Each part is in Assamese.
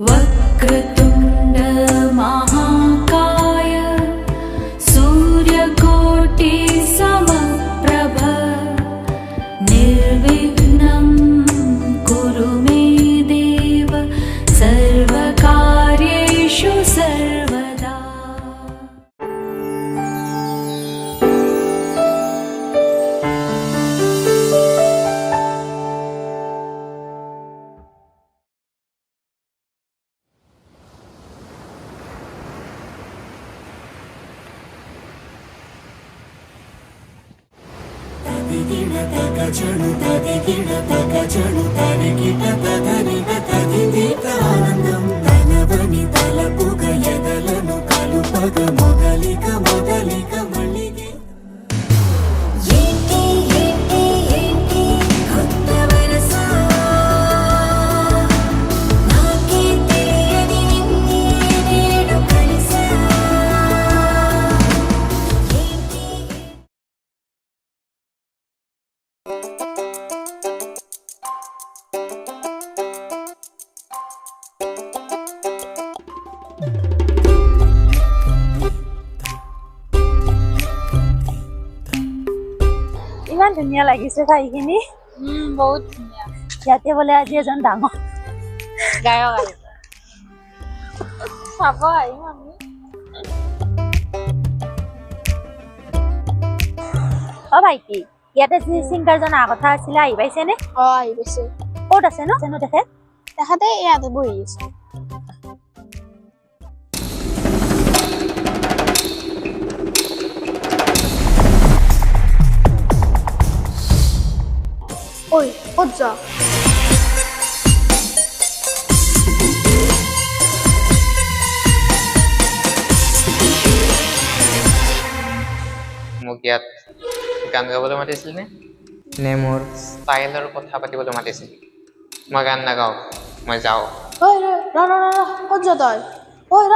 वक्रतुण्ड महाकाय सूर्यकोटि समप्रभ निर्विघ्नं कुरु मे देव सर्वकार्येषु सर्वदा। తగజను తదిగిడ తగజను తరిగిట తగనిగ తదిగిట ఆనందం తనవని తలపుగ ఎదలను కలుపగ మొదలిక మొదలిక మళ్ళిగే ఏంటి ఏంటి ఏంటి కొత్త వరస నాకే తెలియని నిన్నే నేడు కలిసా ఏంటి ইমান ধুনীয়া লাগিছে ঠাইখিনি বহুত ধুনীয়া ইয়াতে বোলে আজি এজন ডাঙৰ গায়ক আহিছে চাব আহিম আমি অ ভাইটি ইয়াতে যি ছিংগাৰজন অহা কথা আছিলে আহি পাইছেনে আহি পাইছে ক'ত আছে নো জানো তেখেত তেখেতে ইয়াতে বহি আছে ঐ ক'ত যা মোক ইয়াত গান গাবলৈ মাতিছিল নে মোৰ ষ্টাইলৰ কথা পাতিবলৈ মাতিছিল মই গান নাগাওঁ মই যাওঁ ঐ ৰ ক'ত যা তই ঐ ৰ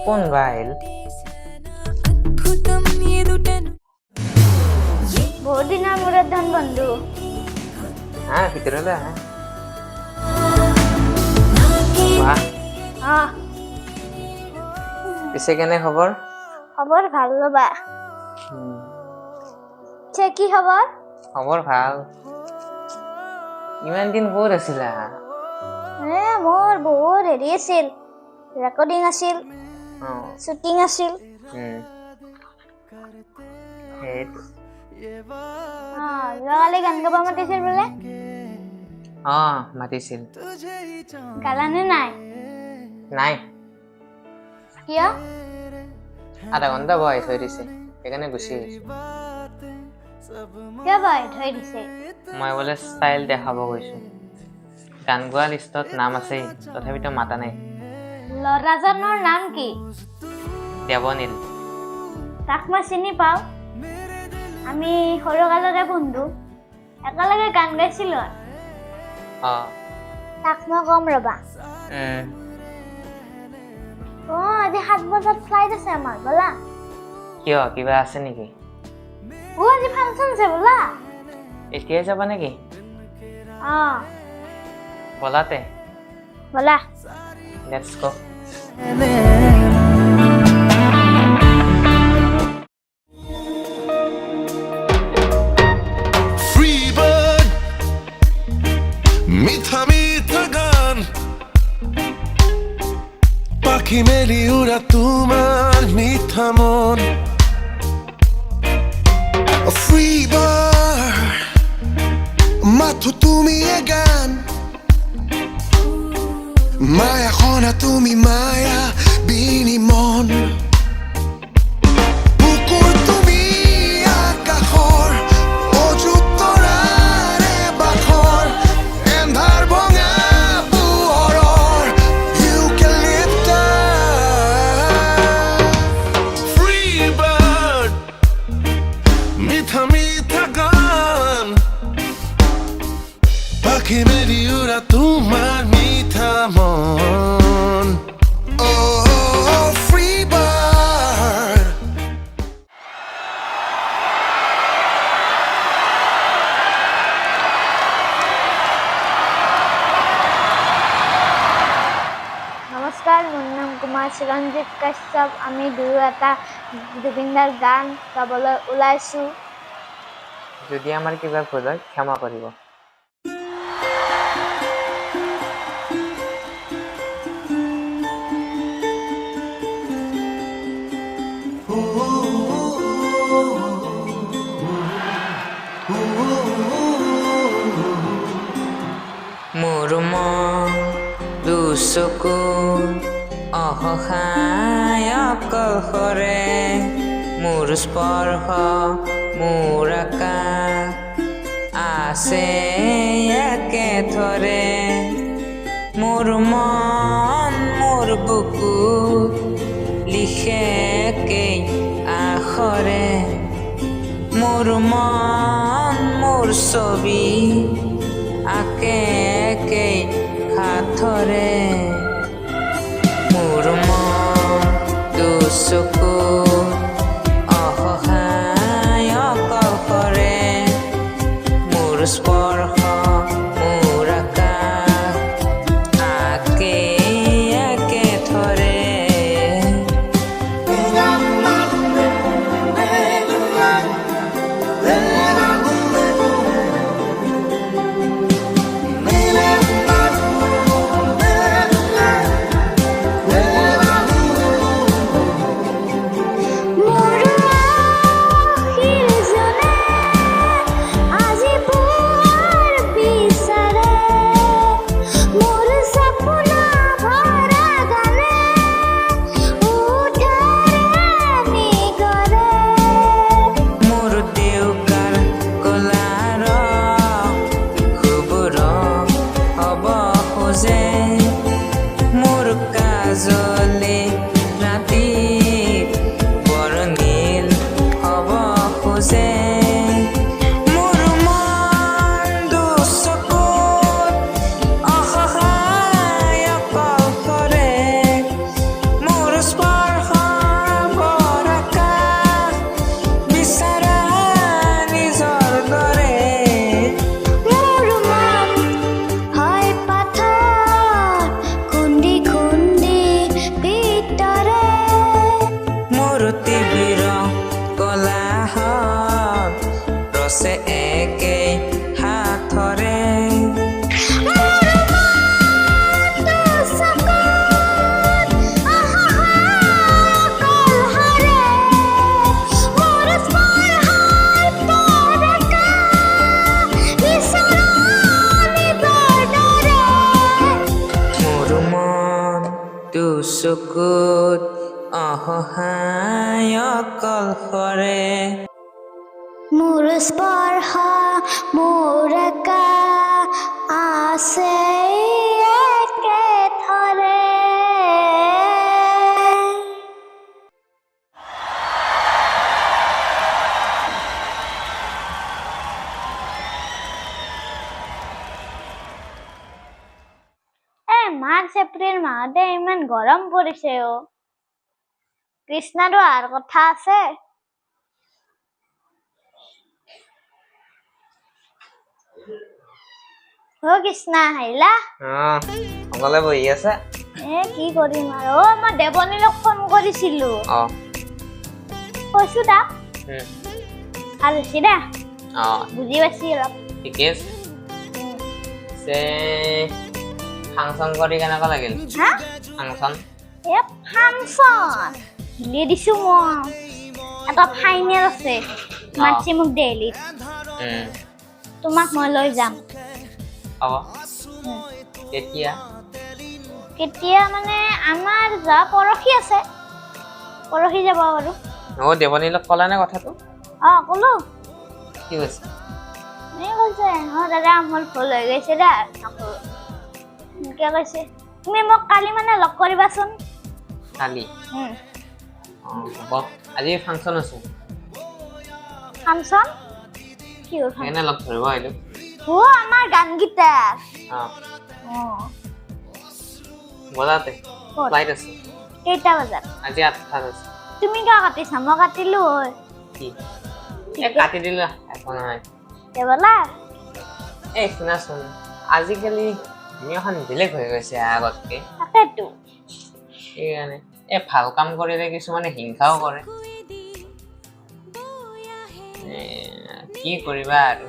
কোন বাইল বহুত দিনৰ মূৰত ধন বন্ধু হা ভিতৰলৈ আহা বাহ পিছে কেনে খবৰ খবৰ ভাল ৰবা কি খবৰ খবৰ ভাল ইমান দিন ক'ত আছিলা মোৰ বহুত হেৰি আছিল ৰেকৰ্ডিং আছিল শ্বুটিং আছিল যোৱাকালি গান গাব মাতিছিল বোলে মাতিছিল গালানে নাই নাই কিয় আধা ঘণ্টা বহাই থৈ দিছে সেইকাৰণে গুচি আহিছো কিয় বহাই থৈ দিছে মই বোলে ষ্টাইল দেখাব গৈছো গান গোৱা লিষ্টত নাম আছেই তথাপিতো মাতা নাই ল'ৰাজনৰ নাম কি দেৱনীল তাক মই চিনি পাওঁ আমি সৰুকালৰে বন্ধু একেলগে গান গাইছিলো তাক মই কম ৰবা আজি 7 বজাত ফ্লাইট আছে আমাৰ বলা কিয় কিবা আছে নেকি আজি ফাংচন আছে বলা এতিয়াই যাবা নেকি বলাতে বলা লেটস গো Freebird মিঠা মিঠা গান পাখি মেলি উড়া তোমার মিঠা মন Freebird মাথো তুমি গান মায়া খনা তুমি মায়া বিনি মন বুকুৰ তুমি আকাশৰ অযুত তৰাৰে বাখৰ এন্ধাৰ ভঙা পোহৰৰ ইউকেলিপ্টাছ Free bird মিঠা মিঠা গান পাখি মেলি উৰা তোমাৰ মিঠা মন Oh, free bird নমস্কাৰ মোৰ নাম কুমাৰ চিৰঞ্জিত কাশ্যপ আমি দুয়ো এটা জুবিনদাৰ গান গাবলৈ ওলাইছোঁ যদি আমাৰ কিবা ভুল হয় ক্ষমা কৰিব মোৰ মন দুচকুৰ অসহায় অকলশৰে মোৰ স্পৰ্শ মোৰ আকাশ আছে একেথৰে মোৰ মন মোৰ বুকু লিখে একেই আখৰে মোৰ মন মোৰ ছবি আকে একেই হাতৰে মোৰ মন দুচকুৰ অসহায় অকলশৰে মোৰ স্পৰ্শ মোৰ আকাশ আকে একেথৰে কাজলে ৰাতি বৰ নীল হ'ব খোজে মোৰ মন দুচকুত অসহায় অকলশৰে মোৰ স্পৰ্শ বৰ আকাশ বিচাৰা নিজৰ দৰে মোৰ মন হয় পাথৰ খুন্দি খুন্দি ভিতৰে মোৰ তীব্ৰ কোলাহল ৰচে একেই হাতৰে মোৰ মন দুচকুত অসহায় অকলশৰে মোৰ স্পৰ্শ মোৰ আকাশ আছে একেথৰে মাৰ্চ এপ্ৰিল মাহতে ইমান গৰম পৰিছে অ কৃষ্ণাৰো আৰু কথা আছে অ কৃষ্ণা আহিলা অকলে বহি আছে কি কৰিম আৰু মই দেৱনীলক ফোন কৰিছিলো কৈছো তাক ভাল হৈছে দে বুজি পাইছি অলপ ঠিকে আছে ফাংচন কৰি কেনেকুৱা লাগিল ফাংচন ফাংচন হিলি দিছো মই এটা ফাইনেল আছে মাতছি মোক ডেইলিত তোমাক মই লৈ যাম হ'ব কেতিয়া কেতিয়া মানে আমাৰ যা পৰহি আছে পৰহি যাব বাৰু দেৱনীলক ক'লা নে কথাটো ক'লো কি কৈছে কৈছে দাদা মোৰ ভুল হৈ গৈছে দে নকৰো এনেকে কৈছে তুমি মোক কালি মানে লগ কৰিবাচোন কালি হ'ব আজি ফাংচন আছে ফাংচন কি হ'ল সেইকাৰণে লগ ধৰিব আহিলো আমাৰ গান গীতা বজাতে ক'ত? ফ্লাইট আছে কেইটা বজাত আজি 8টাত আছে তুমি কিয় কাটিছা মই কাটিলো হয় কি কাটি দিলা একো নহয় বলা শুনাচোন আজিকালি দুনিয়াখন বেলেগ হৈ গৈছে আগতকে তাকেতো সেইকাৰণে ভাল কাম কৰিলে কিছুমানে হিংসাও কৰে কি কৰিবা আৰু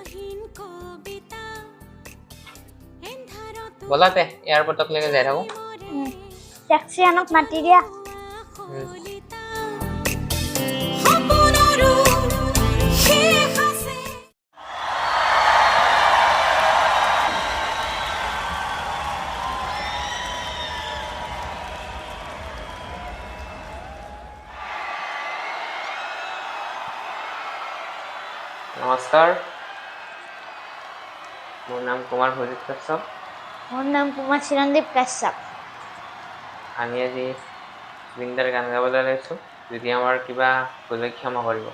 বলাতে এয়াৰপৰ্টলৈকে যাই থাকো টেক্সি আনক মাতি দিয়া সপোনৰো শেষ আছে নমস্কাৰ মোৰ নাম কুমাৰ ভজিত কাশ্যপ মোৰ নাম কুমাৰ চিৰঞ্জীৱ কাশ্যপ আমি আজি জুবিনদাৰ গান গাবলৈ লৈছোঁ যদি আমাৰ কিবা ভুলে ক্ষমা কৰিব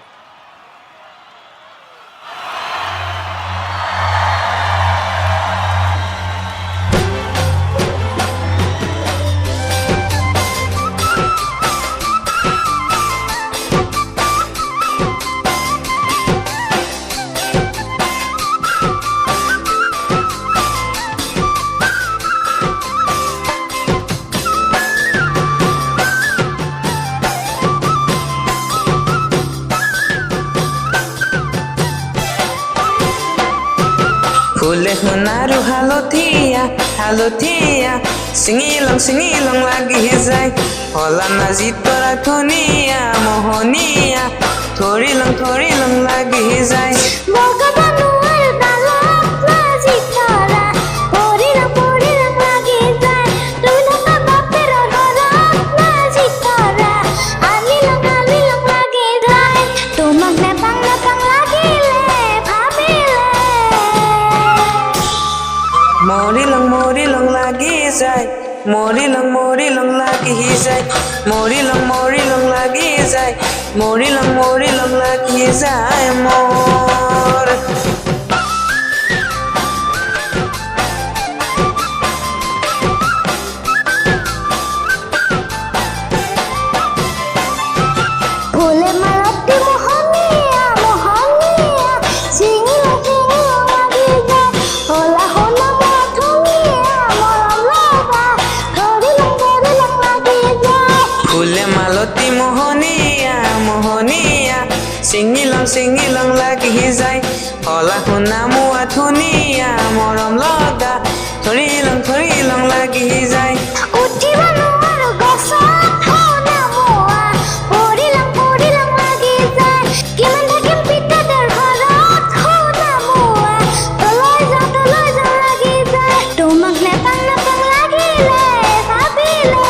ফুলে সোণাৰু হালধীয়া হালধীয়া ছিঙিলং লাগি যায় হলা নাজি তৰা ধুনীয়া মোহনীয়া ধৰিলং লাগি যায় মৰিলং লাগি যায় মৰিলং লাগি যায় মৰিলং লাগি যায় মৰিলং লাগি যায় মোৰ ফুলে মালতী মোহনীয়া মোহনীয়া ছিঙিলং লাগি যায় হলা হলা ফুলে মালতী মোহনীয়া মোহনীয়া ছিঙিলং লাগি যায় হলা শুনা মোৱা ধুনীয়া মৰম লগা ধৰিলং লাগি যায় উঠিব নোৱাৰো গছত শুনা মোৱা পৰিলং লাগি যায় কিমান থাকিম পিতাদেৰ ঘৰত শুনা মোৱা তলৈ যাওঁ লাগি যায় তোমাক নেপাং লাগিলে ভাবিলে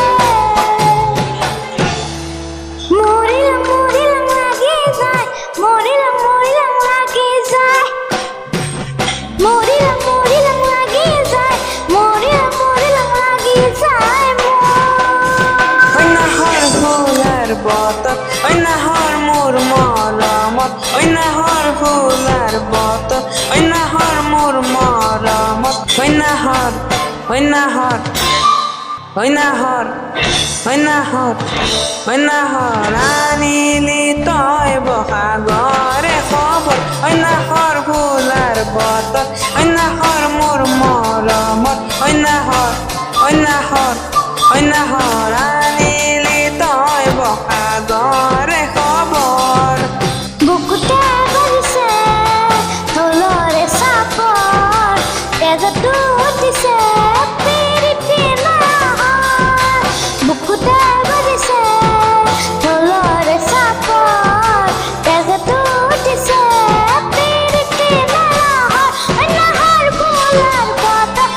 মৰিলং লাগি যায় মৰিলং লাগি যায় মৰিলং লাগি যায় মৰিলং লাগি যায় অন্যাহৰ ফুলাৰ বতত অন্যাহৰ মোৰ মৰমত অন্যাহৰ ফুলাৰ বতত অন্যাহৰ মোৰ মৰমত অন্যাহৰ আনিলি তই বহাগৰে খবৰ অন্যাহৰ ফুলাৰ বতত অন্যাহৰ মোৰ মৰমত অন্যাহৰ আনিলি তই বহাগৰে খবৰ বুকুতে বাজিছে ঢোলৰে চাপৰ তেজতো উঠিছে পিৰিতি নাহৰ বুকুতে বাজিছে ঢোলৰে চাপৰ তেজতো উঠিছে পিৰিতি নাহৰ অন্যাহৰ ফুলাৰ বতত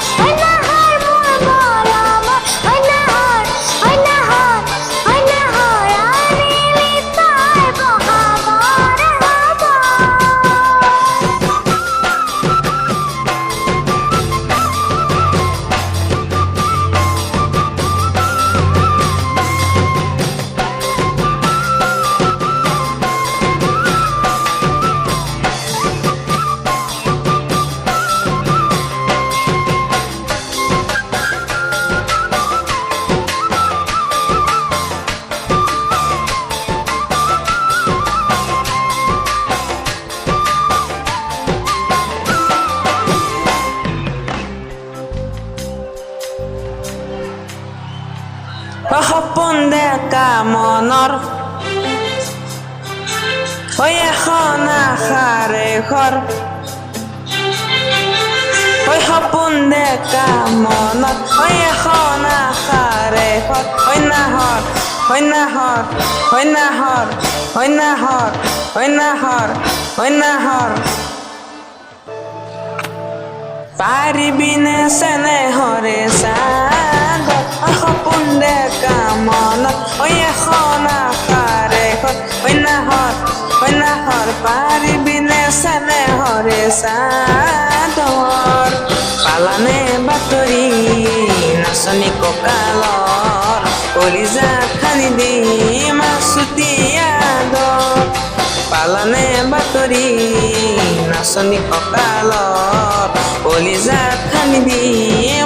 সপোন ডেকা মনৰ ঐ এখন আশাৰে ঘৰ ঐ সপোন ডেকা মনত ঐ এখন আশাৰে ঘৰ ঐ নাহৰ ঐ নাহৰ ঐ নাহৰ ঐ নাহৰ ঐ নাহৰ ঐ নাহৰ পাৰিবিনে চেনেহৰে চাগৰ ঐ সপোন ডেকা মনত ঐ এখন আশাৰে ঘৰ ঐ নাহৰ পাৰিবিনে চেনেহৰে চাদৰ পালানে বাতৰি নাচনী কঁকালৰ কলিজাত খানি দি মাছুতীয়াদৰ পালানে বাতৰি নাচনী কঁকালৰ কলিজাত খানি দি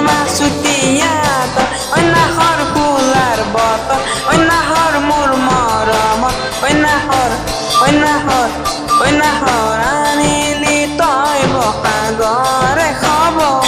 মাছুতীয়াদৰ অন্যাহৰ ফুলাৰ বতৰ অন্যাহৰ মোৰ মৰমত অন্যাহৰ আনিলি তই বসাগৰে খবৰ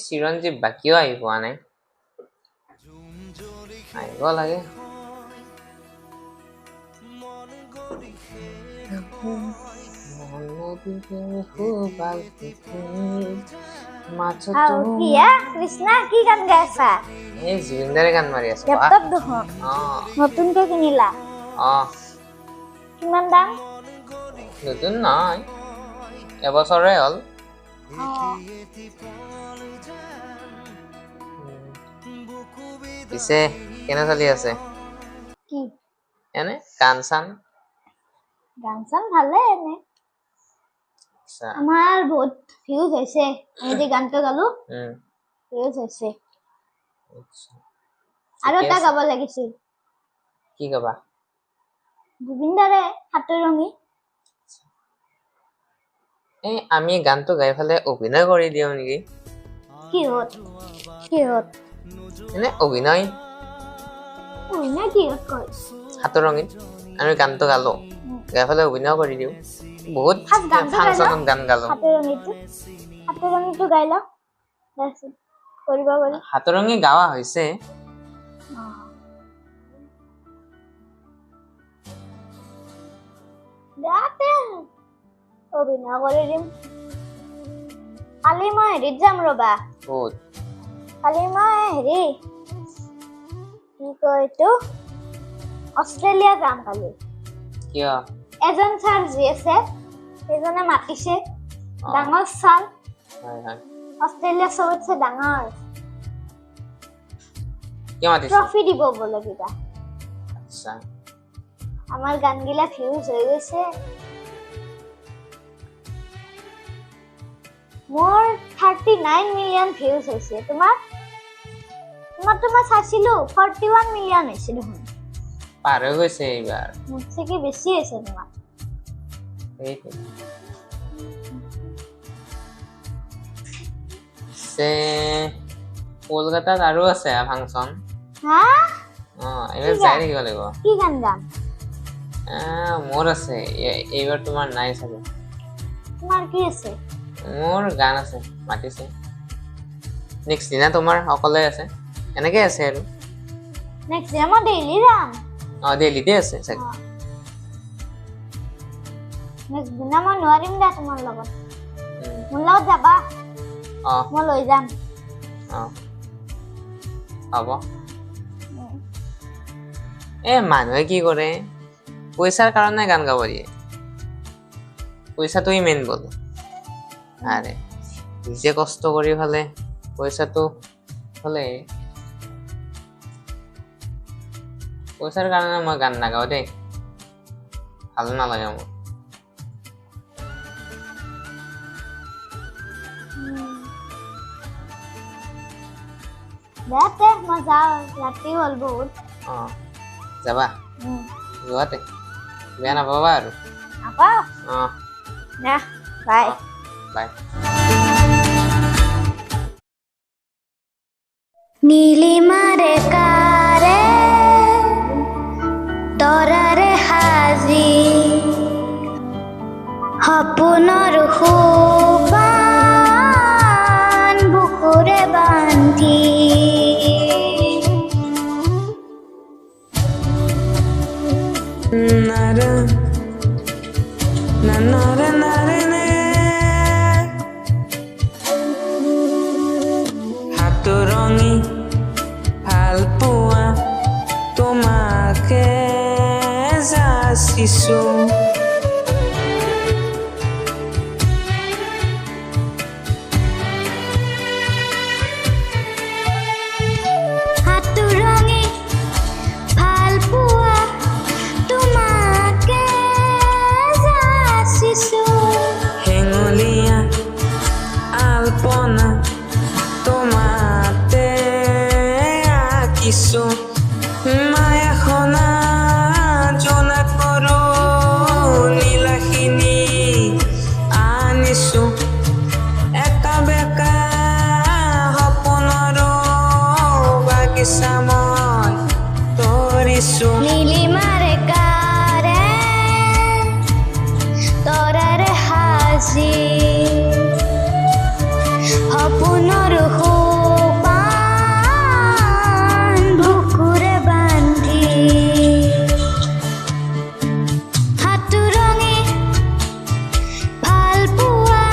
চিৰঞ্জীৱ বাকীও আহি পোৱা নাই আহিব লাগে কৃষ্ণা কি গান গাই আছা এই জুবিনদাৰে গান মাৰি আছে লেপটপ দেখোন নতুনকৈ কিনিলা কিমান দাম নতুন নহয় এবছৰে হ'ল পিছে কেনে চলি আছে কি এনে গান চান ভালে এনে আমাৰ বহুত ভিউজ হৈছে আমি যে গানটো গালো ভিউজ হৈছে আৰু এটা গাব লাগিছিল কি গাবা জুবিনদাৰে হাতৰঙি এই আমি গানটো গাই ফালে অভিনয় কৰি দিও নেকি কিহত এনে অভিনয় কিহত কয় হাতৰঙিত আমি গানটো গালো গাই ফালে অভিনয় কৰি দিও বহুত ফাংচনত গান গালো হাতৰঙিটো গাই লও কৰিব পাৰি হাতৰঙি গাৱা হৈছে অভিনয় কৰি দিম কালি মই হেৰিত যাম ৰবা ক'ত কালি মই হেৰি কি কয় এইটো অষ্ট্ৰেলিয়া যাম কালি কিয় এজন ছাৰ যি আছে সেইজনে মাতিছে ডাঙৰ ছাৰ অষ্ট্ৰেলিয়া চবতছে ডাঙৰ কিয় মাতিছে ট্ৰফি দিব বোলে কিবা আচ্ছা আমাৰ গানগিলা ভিউজ হৈ গৈছে মোৰ 39 মিলিয়ন ভিউজ হৈছে তোমাৰ মই চাইছিলো 41 মিলিয়ন হৈছে দেখোন পাৰ হৈ গৈছে এইবাৰ মোতছে কি বেছি হৈছে তোমাৰ সেইটো পিছে কলকাতাত আৰু আছে ফাংচন হা এইবাৰ যাই থাকিব লাগিব কি গান গাম মোৰ আছে এইবাৰ তোমাৰ নাই চাগে তোমাৰ কি আছে মোৰ গান আছে মাতিছে নেক্সট দিনা তোমাৰ অকলে আছে এনেকে আছে আৰু নেক্সট ডে মই ডেইলি যাম দিল্লীতে আছে চাগে নেক্সট দিনা মই নোৱাৰিম দে তোমাৰ লগত মোৰ লগত যাবা মই লৈ যাম হ'ব মানুহে কি কৰে পইচাৰ কাৰণে গান গাব দিয়ে পইচাটোই মেইন বল আৰে নিজে কষ্ট কৰি ফালে পইচাটো হলে পইচাৰ কাৰণে মই গান নাগাওঁ দেই ভাল নালাগে মোৰ দে মই যাওঁ ৰাতি হ'ল বহুত যাবা যোৱাতে বেয়া নাপাবা আৰু নাপাওঁ না বাই বাই নীলিমাৰে কাৰে তৰাৰে সাজি সপোনৰ সোপান বুকুৰে বান্ধি Nara, na nara nara ne. Haturongi, halpua, tomake zasisu. হাতুৰঙি ভাল পোৱা তোমাকে যাচিছো Hengolia, alpona, tomate akisu. Maya khona, jona koro, nilahini anisu. Eka beka, hoponoro, bagisa moi, torisu. নীলিমাৰে কাৰে তৰাৰে সাজি সপোনৰ সোপান বুকুৰে বান্ধি হাতুৰঙি ভাল পোৱা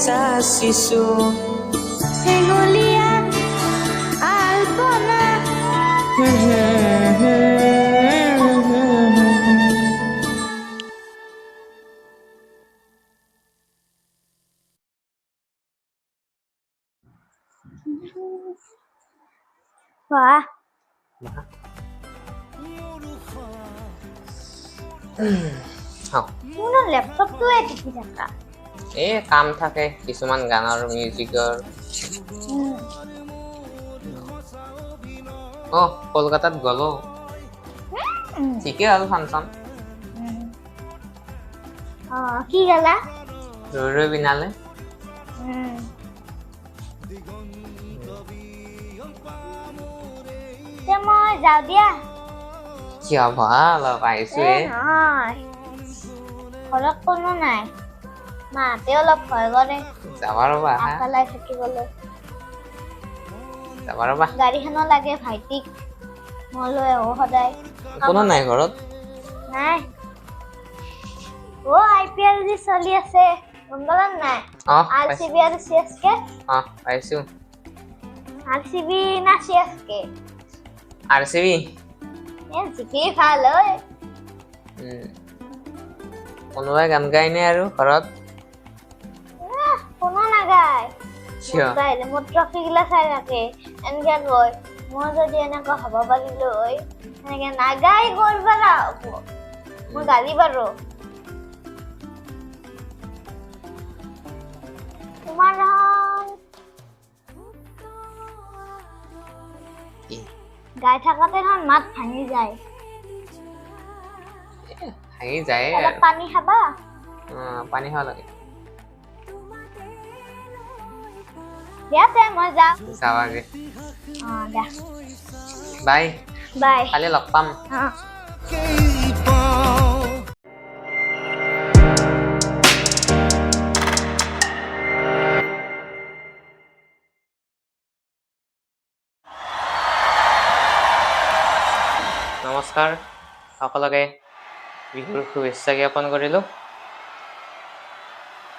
যাচিছো হেঙুলীয়া আলপনা বাহ মোৰ লেপটপটোৱে টিপি থাকা এই কাম থাকে কিছুমান গানৰ মিউজিকৰ কলকাতাত গ'লো ঠিকেই হ'ল ফাংচন কি গালা ৰৈ বিনালে মই যাওঁ দিয়া কিয় ভাল পাইছোৱে নহয় ঘৰত কোনো নাই মাহঁতে অলপ ভয় কৰে যাবা ৰ'বা পেলাই থাকিবলৈ যাবা ৰ'বা গাড়ীখনো লাগে ভাইটিক মই লৈ আহো সদায় কোনো নাই ঘৰত নাই IPL যি চলি আছে গম পালা নাই RCB আৰু CSK পাইছো RCB না CSK RCB জিকি ভাল হয় কোনোবাই গান গায়নে আৰু ঘৰত কোনো নাগায় কিয় গাইলে মোৰ ট্ৰফিগিলা চাই থাকে এনেকে কয় মই যদি এনেকুৱা হ'ব পাৰিলো হয় এনেকে নাগাই কৰিব হ'ব মই গালি পাৰো তোমাৰ গাই থাকাতে মাত ভাঙি যায় ভাঙি যায় অলপ পানী খাবা পানী খাব লাগে দিয়াতে মই যাওঁ যাবাগে দিয়া বাই বাই কালি লগ পাম নমস্কাৰ সকলোকে বিহুৰ শুভেচ্ছা জ্ঞাপন কৰিলোঁ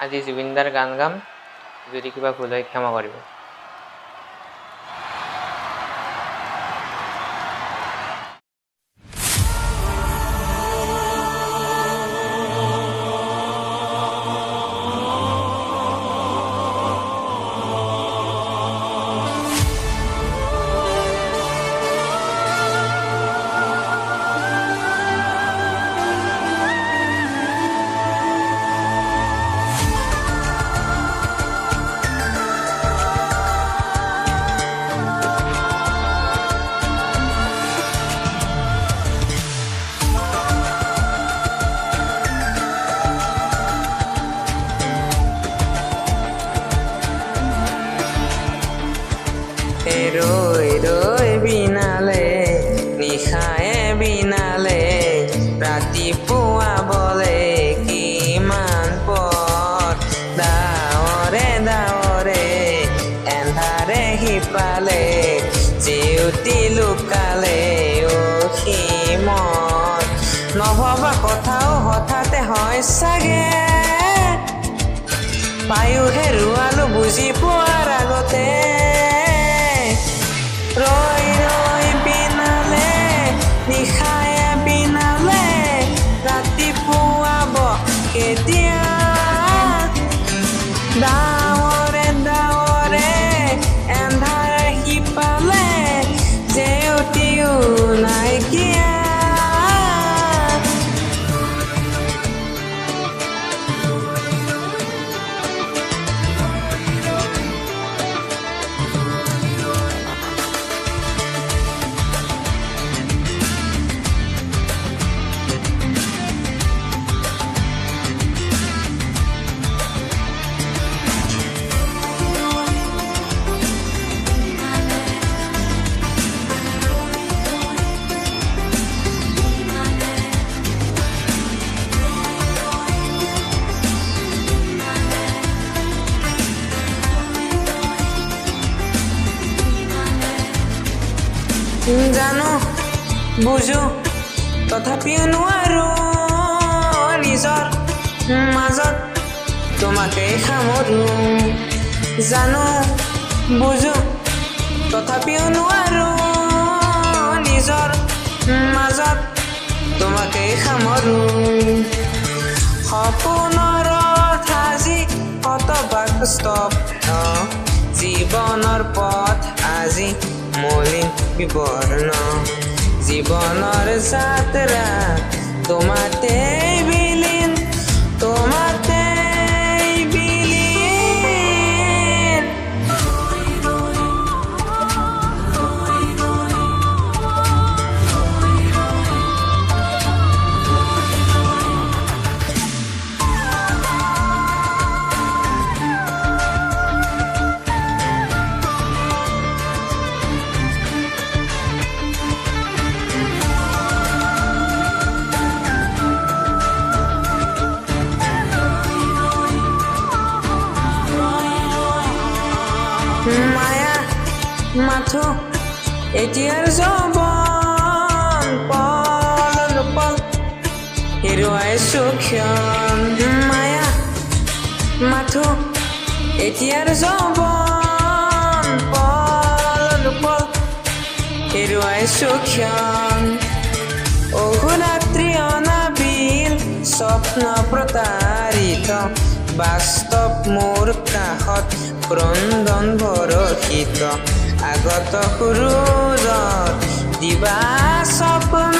আজি জুবিনদাৰ গান গাম যদি কিবা ভুল হয় ক্ষমা কৰিব ৰৈ ৰৈ বিনালে নিশায়ে বিনালে ৰাতিপুৱা বলে কিমান পথ ডাৱৰে ডাৱৰে এন্ধাৰে সিপালে জেউতি লুকালে অসীমত নভবা কথাও হঠাতে হয় চাগে পায়ো হেৰুৱালো বুজি পোৱাৰ আগতে ৰৈ ৰৈ বিনালে নিশায়ে বিনালে ৰাতিপুৱাব কেতিয়া ডাৱৰে ডাৱৰে এন্ধাৰে সিপালে জেউতিও নাইকিয়া জানো বুজো তথাপিও নোৱাৰো নিজৰ মাজত তোমাকেই সামৰো জানো বুজো তথাপিও নোৱাৰো নিজৰ মাজত তোমাকে সামৰো সপোনৰ আজি হতবাস্তৱ জীৱনৰ পথ আজি মলিন বিবৰ্ণ জীৱনৰ যাত্ৰা তোমাতে বিলীন তোমাতে বিলীন মায়া মাথো এতিয়াৰ যৌৱন পল পল হেৰুৱাইছো ক্ষণ মায়া মাথো এতিয়াৰ যৌৱন পল পল হেৰুৱাইছো ক্ষণ অহোৰাত্ৰি অনাবিল স্বপ্ন প্ৰতাৰিত বাস্তৱ মোৰ কাষত ক্ৰন্দন ভৰসিত আগত সুৰুজত দিবা স্বপ্ন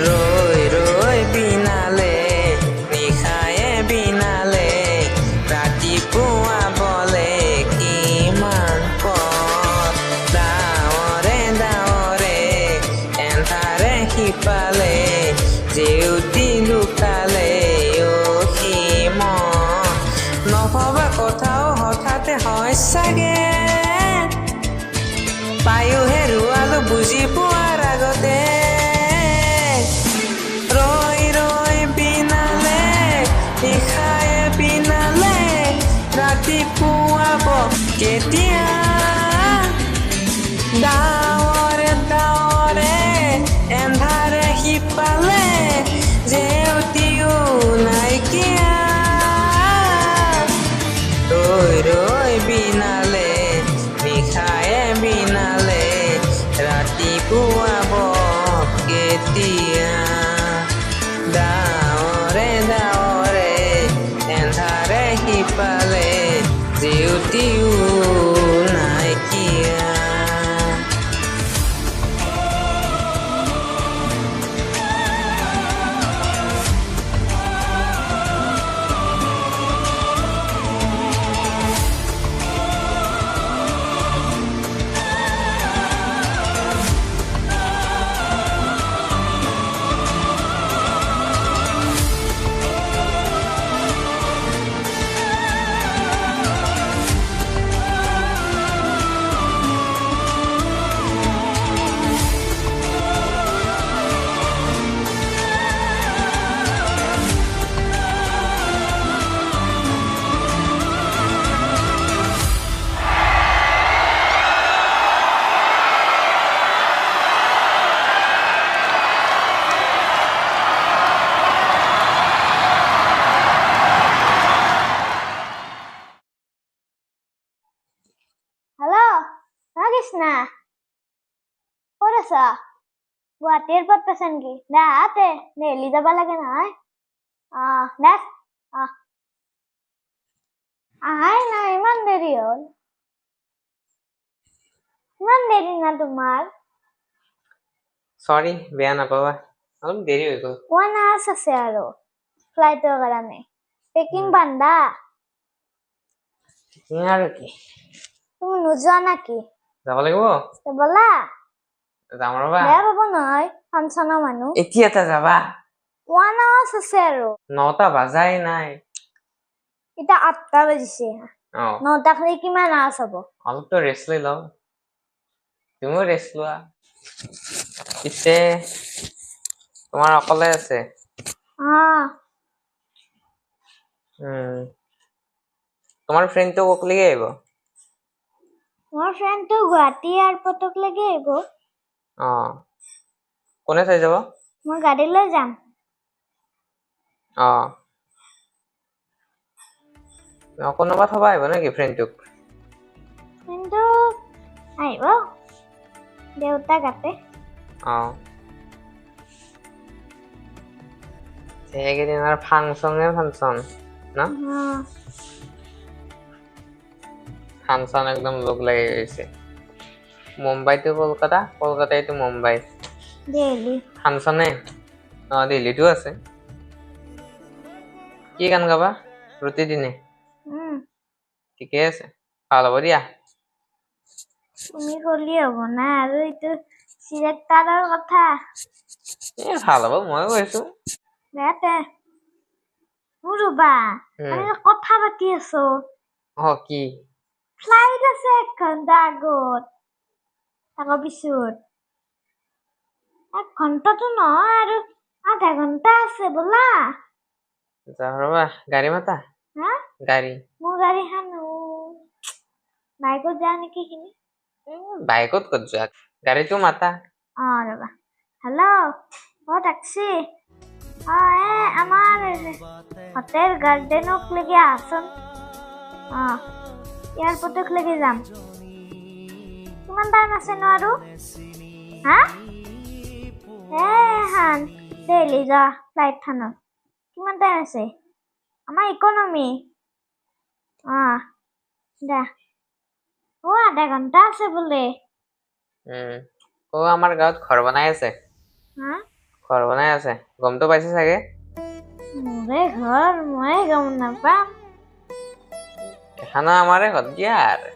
ৰৈ ৰৈ বিনালে নিশায়ে বিনালে ৰাতিপুৱা বলে কিমান পথ ডাৱৰে ডাৱৰে এন্ধাৰে সিপালে জেউতি লুকালে অসীম নভবা কথাও হঠাতে হয় চাগে পায়ো হেৰুৱালো বুজি পোৱাৰ আগতে ৰৈ ৰৈ বিনালে নিশায়ে বিনালে ৰাতিপুৱাব কেতিয়া ডাৱৰে ডাৱৰে এন্ধাৰে সিপালে জেউতিও নাইকিয়া ৰৈ ৰৈ বিনালে নিশায়ে বিনালে ৰাতিপুৱাব কেতিয়া ডাৱৰে ডাৱৰে এন্ধাৰে সিপালে জেউতিও নাইকিয়া হেল্ল' কৃষ্ণা ক'ত আছা গুৱাহাটী এয়াৰপৰ্ট পাইছা নেকি দে আতে দেলহি যাব লাগে নহয় দে আহাই নাই ইমান দেৰি হ'ল ইমান দেৰি না তোমাৰ চৰি বেয়া নাপাবা অলপ দেৰি হৈ গ'ল 1 hours আছে আৰু ফ্লাইটৰ কাৰণে পেকিং বান্ধা আৰু কি তুমি নোযোৱা নাকি যাব লাগিব ব'লা যাম ৰবা বেয়া পাব নহয় ফাংচনৰ মানুহ এতিয়াতে যাবা 1 hours আছে আৰু 9টা বাজাই নাই এতিয়া 8টা বাজিছে অ 9টা খালি কিমান hours হ'ব অলপতো ৰেষ্ট লৈ লওঁ তুমিও ৰেষ্ট লোৱা পিছে তোমাৰ অকলে আছে তোমাৰ ফ্ৰেণ্ডটো ককলৈকে আহিব মোৰ ফ্ৰেণ্ডটো গুৱাহাটী এয়াৰপৰ্টক লৈকে আহিব কোনে চাই যাব মই গাড়ী লৈ যাম কোনোবা থবা আহিব নেকি ফ্ৰেণ্ডটোক কিন্তু আহিব দেউতা গাতে সেইকেইদিন আৰু ফাংচন ন ফাংচন একদম লোক লাগি গৈছে মুম্বাই টু কলকাতা কলকাতাই টু মুম্বাই দিল্লী ফাংচনে দিল্লীতো আছে কি গান গাবা প্ৰতিদিনে ঠিকে আছে ভাল হ'ব দিয়া তুমি কলি হ'ব না আৰু এইটো চিলেক্টাৰৰ কথা ভাল হ'ব ময়ো কৈছো বেয়াতে মোৰ ৰবা আমি কথা পাতি আছো কি ফ্লাইট আছে 1 ঘণ্টা আগত আকৌ পিছত 1 ঘণ্টাটো নহয় আৰু আধা ঘণ্টা আছে ব'লা যাওঁ ৰবা গাড়ী মাতা হা গাড়ী মোৰ গাড়ীখন বাইকত যাওঁ নেকি খিনি বাইকত ক'ত যোৱা গাড়ীটো মাতা ৰবা হেল্ল' টেক্সি আমাৰ হোটেল গাৰ্ডেনক লেগে আহচোন এয়াৰপৰ্টক লেগে যাম কিমান টাইম আছে ন আৰু হা হান দেইলি যা ফ্লাইটখনত কিমান টাইম আছে আমাৰ ইকনমি দে আধা ঘণ্টা আছে বোলে আমাৰ গাঁৱত ঘৰ বনাই আছে গমটো পাইছে চাগে মোৰে ঘৰ মই গম নাপাম এখানো আমাৰে ঘৰ দিয়া আৰু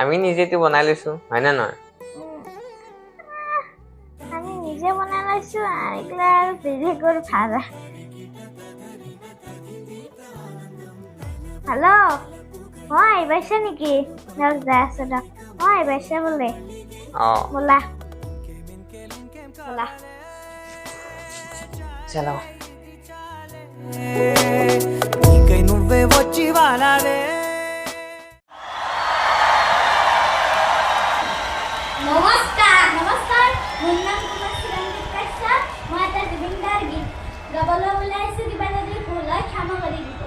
আমি নিজেতো বনাই লৈছো হয় না নহয় আমি নিজে বনাই লৈছো আৰু বেলেগৰ ভাড়া হেল্ল' আহিবাইছে নেকি যাই আছে দিয়ক আহিবাইছে বোলে ব'লা চলো నీకై నువ్వే వచ్చి వాలాడే নমস্কাৰ মোৰ নাম কুমাশ্ৰী ৰঞ্জিত কাশ্যপ মই এটা জুবিনদাৰ গীত গাবলৈ ওলাইছোঁ কিবা যদি ভুল হয় ক্ষমা কৰি দিব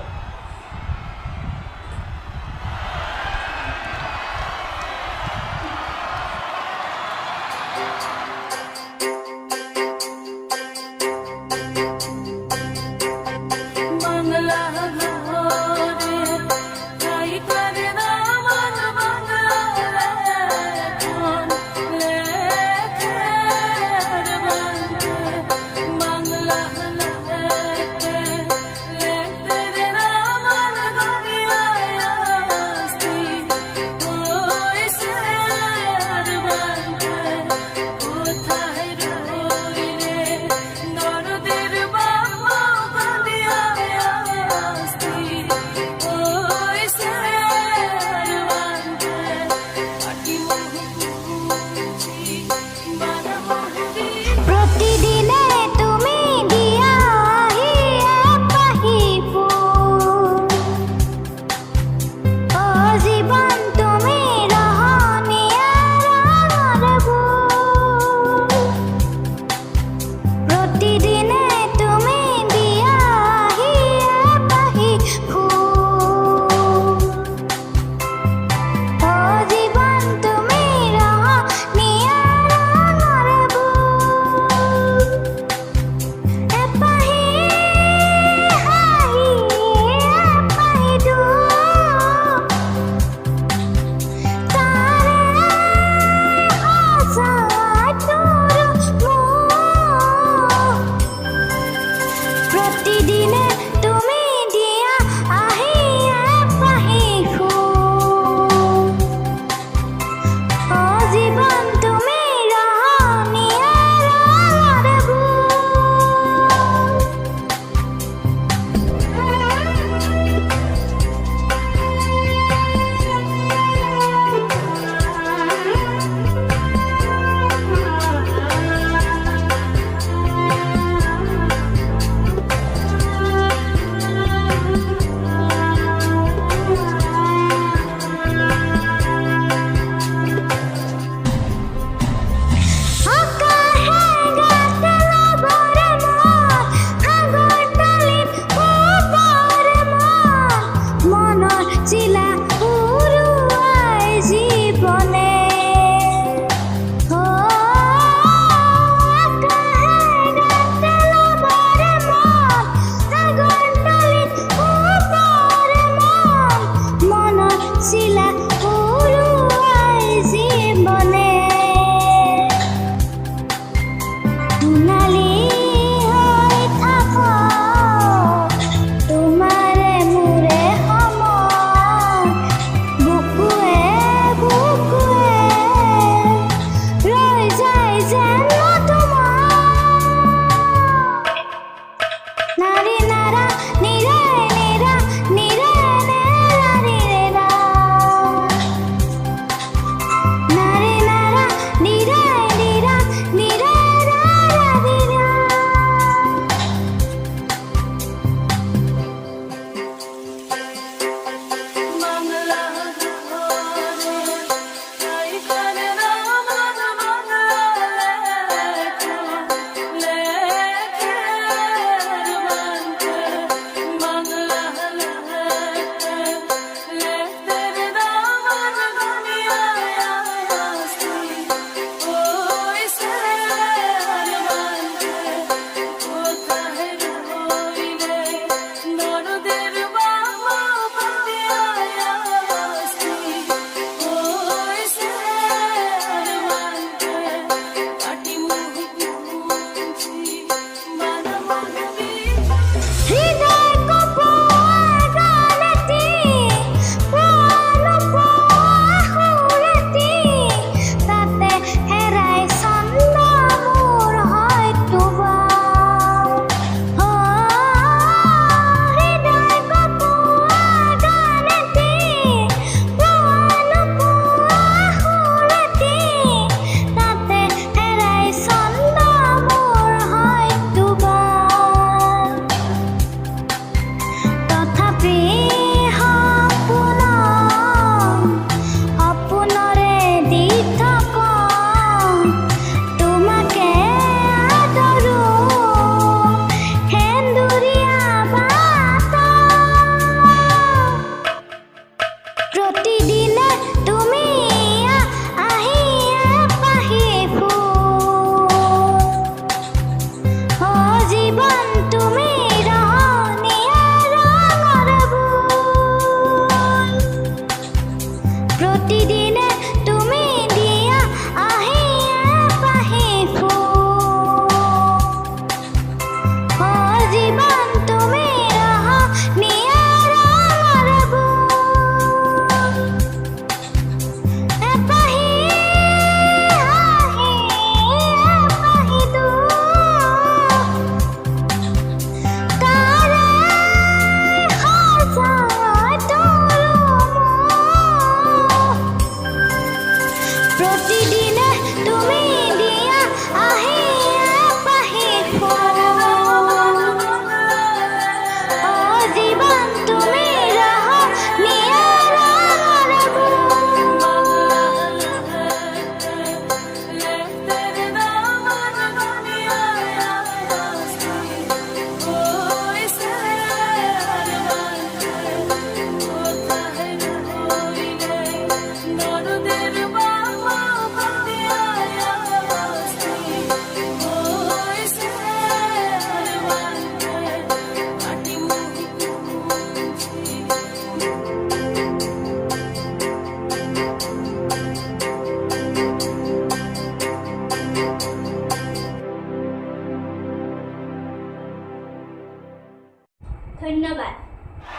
ধন্যবাদ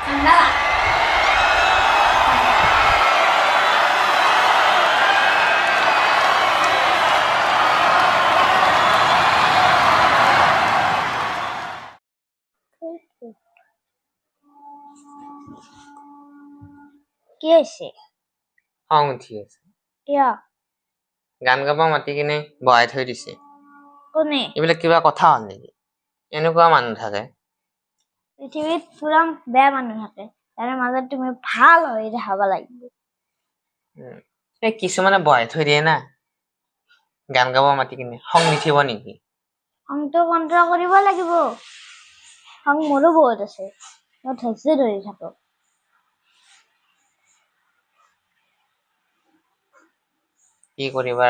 ধন্যবাদ কি আছে খং উঠি আছে কিয় গান গাব মাতি কিনে বহাই থৈ দিছে কোনে এইবিলাক কিবা কথা হ'ল নেকি এনেকুৱা মানুহ থাকে পৃথিৱীত পুৰা বেয়া মানুহ থাকে তাৰ মাজত তুমি ভাল হৈ দেখাব লাগিব এই কিছুমানে বহাই থৈ দিয়ে না গান গাব মাতি কিনে খং নুঠিব নেকি খংটো কণ্ট্ৰল কৰিব লাগিব খং মোৰো বহুত আছে মই ধৈৰ্য ধৰি থাকো কি কৰিবা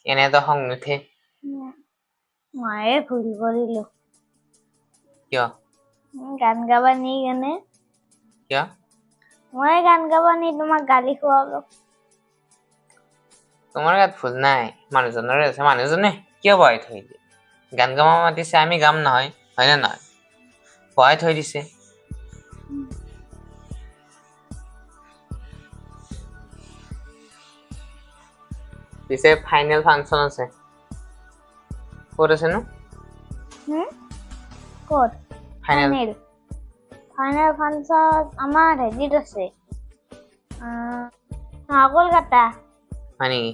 এনেতো খং নুঠে ময়ে ভুল কৰিলো কিয় গান গাব নি কেনে কিয় মই গান গাব নি তোমাক গালি খুৱালো তোমাৰ গাত ভুল নাই মানুহজনৰে আছে মানুহজনে কিয় বহাই থৈ দিয়ে গান গাব মাতিছে আমি গাম নহয় হয়নে নহয় বহাই থৈ দিছে পিছে ফাইনেল ফাংচন আছে ক'ত আছে নো ক'ত ফাইনেল ফাইনেল ফাংচন আমাৰ হেৰিত আছে কলকাতা হয় নেকি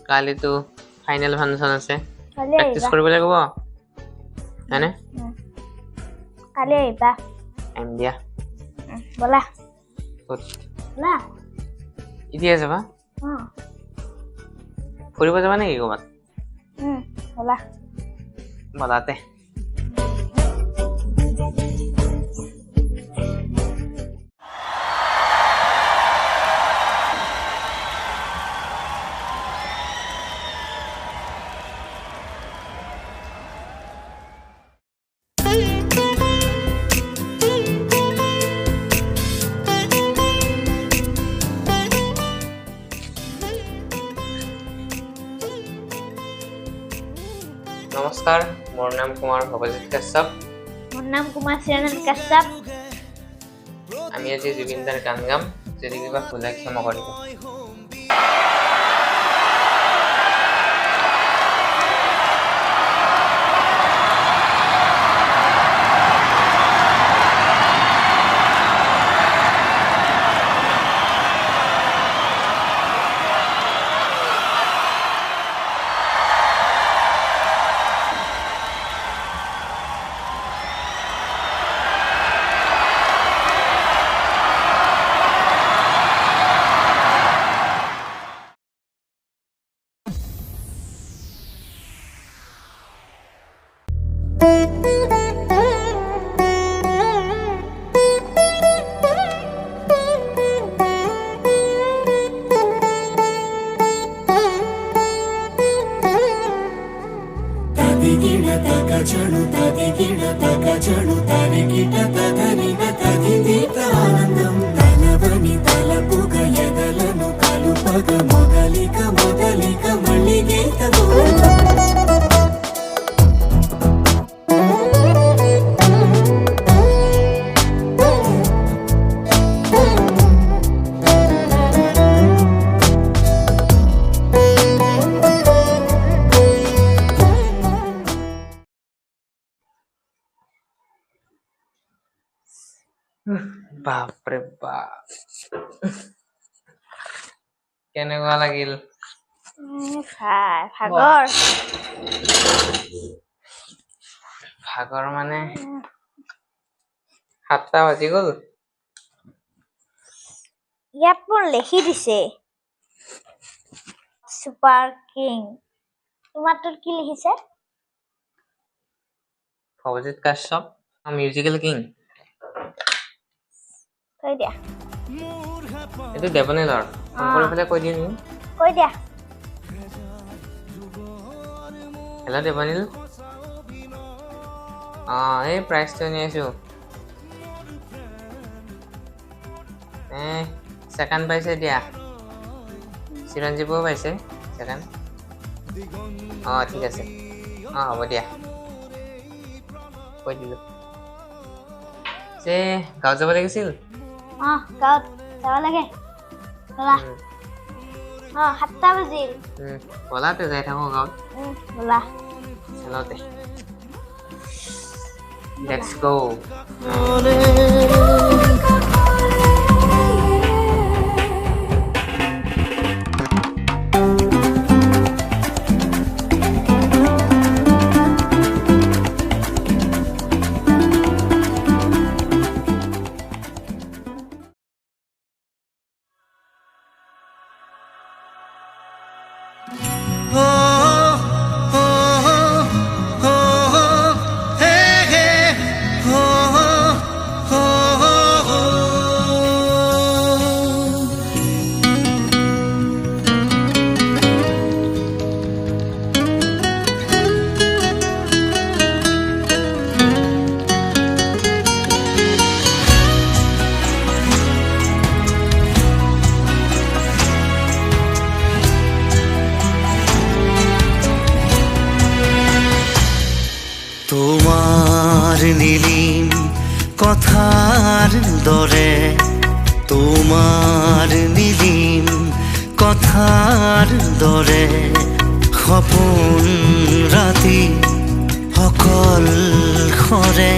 কালিতো ফাইনেল ফাংচন আছে কালি প্ৰেক্টিচ আহিবা কৰিব লাগিব হয়নে কালি আহিবা টাইম দিয়া ব'লা ক'ত ব'লা এতিয়া যাবা ফুৰিব যাবা নেকি ক'ৰবাত ব'লা বলাতে নমস্কাৰ মোৰ নাম কুমাৰ ভৱজিৎ কাশ্যপ মোৰ নাম কুমাৰ চিৰঞ্জন কাশ্যপ আমি আজি জুবিনদাৰ গান গাম যদি কিবা ভুল হয় ক্ষমা কৰিব చణు తది గిడ తగ చణు తరి గిట తదరిన తది దీత ఆనందం తలవని తలపుగ ఎదలను కలుపగ మొదలిక మొదలిక మళ్ళీ గీత বাপৰে বাপ কেনেকুৱা লাগিল ভাগৰ ভাগৰ মানে 7টা বাজি গ'ল ইয়াত মোৰ লিখি দিছে ছুপাৰ কিং তোমাৰটোত কি লিখিছে ভৱজিৎ কাশ্যপ মিউজিকেল কিং কৈ দিয়া এইটো দেৱনীলৰ ফোন কৰি পেলাই কৈ দিম কৈ দিয়া হেল্ল' দেৱনীল এই প্ৰাইজটো নি আছো ছেকেণ্ড পাইছে দিয়া চিৰঞ্জীৱো পাইছে ছেকেণ্ড ঠিক আছে হ'ব দিয়া কৈ দিলোঁ যে গাঁৱত যাব লাগিছিল গাঁৱত যাব লাগে ব'লা 7টা বাজিল ব'লা তে যাই থাকোঁ গাঁৱত ব'লা চলতে লেটছ গো তোমাৰ নীলিম কথাৰ দৰে তোমাৰ নীলিম কথাৰ দৰে সপোন ৰাতি অকল খৰে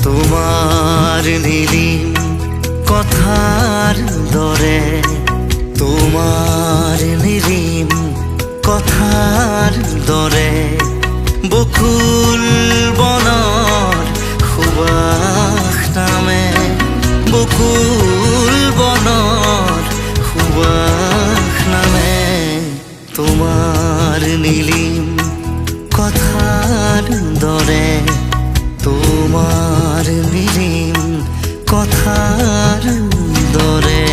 তোমাৰ নীলিম কথাৰ দৰে তোমাৰ নীলিম কথাৰ দৰে বকুল বনৰ সুবাস নামে বকুল বনৰ সুবাস নামে তোমাৰ নীলিম কথাৰ দৰে তোমাৰ নীলিম কথাৰ দৰে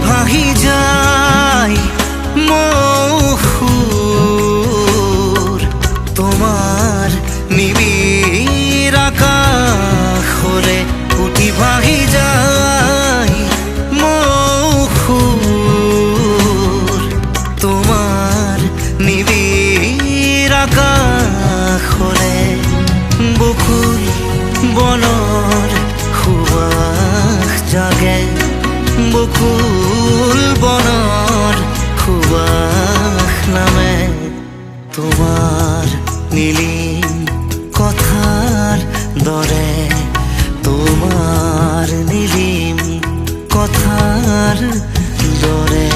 ভাহি যায় মৌসুৰ তোমাৰ নিবিড় আকাশৰে উঠি ভাহি যায় মৌসুৰ তোমাৰ নিবিড় আকাশৰে বকুল বনৰ সুবাস জাগে বকুল বনৰ সুবাস নামে তোমাৰ নীলিম কথাৰ দৰে তোমাৰ নীলিম কথাৰ দৰে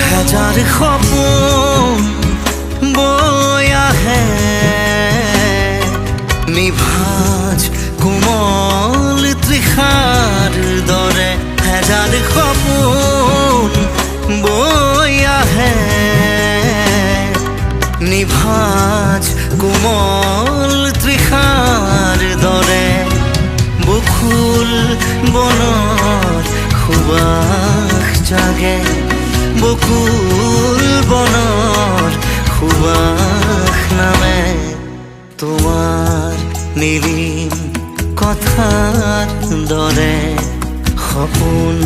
হাজাৰ সপোন বৈ আহে নিভাঁজ কোমল তৃষাৰ দৰে হাজাৰ সপোন বৈ আহে নিভাঁজ কোমল তৃষাৰ দৰে বকুল বনৰ সুবাস জাগে বকুল বনৰ সুবাস নামে তোমাৰ নীলিম কথাৰ দৰে সপোন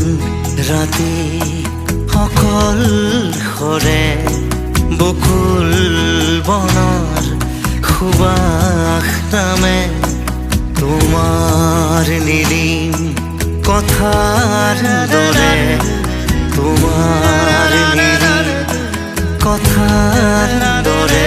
ৰাতি অকল খৰে বকুল বনৰ সুবাস নামে তোমাৰ নীলিম কথাৰ দৰে তোমাৰ নীলিম কথাৰ দৰে